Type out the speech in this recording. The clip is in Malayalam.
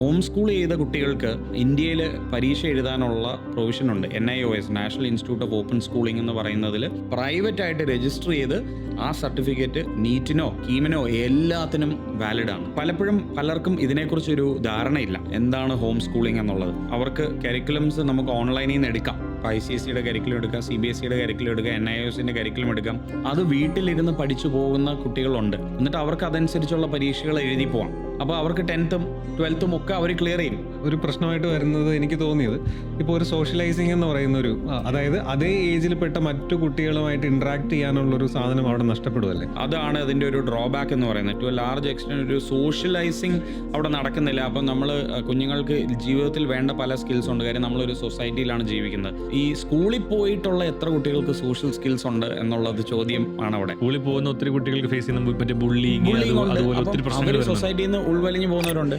ഹോം സ്കൂൾ ചെയ്ത കുട്ടികൾക്ക് ഇന്ത്യയിൽ പരീക്ഷ എഴുതാനുള്ള പ്രൊവിഷൻ ഉണ്ട്. NIOS, national institute of open schooling എന്ന് പറയുന്നതിൽ പ്രൈവറ്റ് ആയിട്ട് രജിസ്റ്റർ ചെയ്ത് ആ സർട്ടിഫിക്കറ്റ് നീറ്റിനോ കീമിനോ എല്ലാത്തിനും വാലിഡ് ആണ്. പലപ്പോഴും പലർക്കും ഇതിനെക്കുറിച്ചൊരു ധാരണയില്ല, എന്താണ് ഹോം സ്കൂളിംഗ് എന്നുള്ളത്. അവർക്ക് കരിക്കുലംസ് നമുക്ക് ഓൺലൈനിൽ നിന്ന് എടുക്കാം. ICSEയുടെ കരിക്കുലം എടുക്കാം, CBSEയുടെ കരിക്കുലം എടുക്കാം, NIOSന്റെ കരിക്കുലം എടുക്കാം. അത് വീട്ടിലിരുന്ന് പഠിച്ചു പോകുന്ന കുട്ടികളുണ്ട്. എന്നിട്ട് അവർക്ക് അതനുസരിച്ചുള്ള പരീക്ഷകൾ എഴുതി പോവാം. അപ്പോൾ അവർക്ക് 10th 12th ഒക്കെ അവർ ക്ലിയർ ചെയ്യും. ഒരു പ്രശ്നമായിട്ട് വരുന്നത് എനിക്ക് തോന്നിയത്, ഇപ്പോൾ ഒരു സോഷ്യലൈസിങ് എന്ന് പറയുന്ന അതായത് അതേ ഏജിൽപ്പെട്ട മറ്റു കുട്ടികളുമായിട്ട് ഇന്ററാക്ട് ചെയ്യാനുള്ളൊരു സാധനം അവിടെ നഷ്ടപ്പെടുമല്ലേ. അതാണ് അതിൻ്റെ ഒരു ഡ്രോബാക്ക് എന്ന് പറയുന്നത്. ടു എ ലാർജ് എക്സ്റ്റെൻറ്റ് ഒരു സോഷ്യലൈസിങ് അവിടെ നടക്കുന്നില്ല. അപ്പം നമ്മൾ കുഞ്ഞുങ്ങൾക്ക് ജീവിതത്തിൽ വേണ്ട പല സ്കിൽസ് ഉണ്ട്. കാര്യം നമ്മളൊരു സൊസൈറ്റിയിലാണ് ജീവിക്കുന്നത്. ഈ സ്കൂളിൽ പോയിട്ടുള്ള എത്ര കുട്ടികൾക്ക് സോഷ്യൽ സ്കിൽസ് ഉണ്ട് എന്നുള്ളത് ചോദ്യം ആണ് അവിടെ. സ്കൂളിൽ പോകുന്ന ഒത്തിരി കുട്ടികൾക്ക് ഫേസ് ചെയ്യുന്ന മറ്റേ ബുള്ളിങ് അതുപോലെ ഒത്തിരി പ്രശ്നങ്ങൾ സൊസൈറ്റിയിൽ നിന്ന് ഉൾവലിഞ്ഞു പോകുന്നവരുണ്ട്.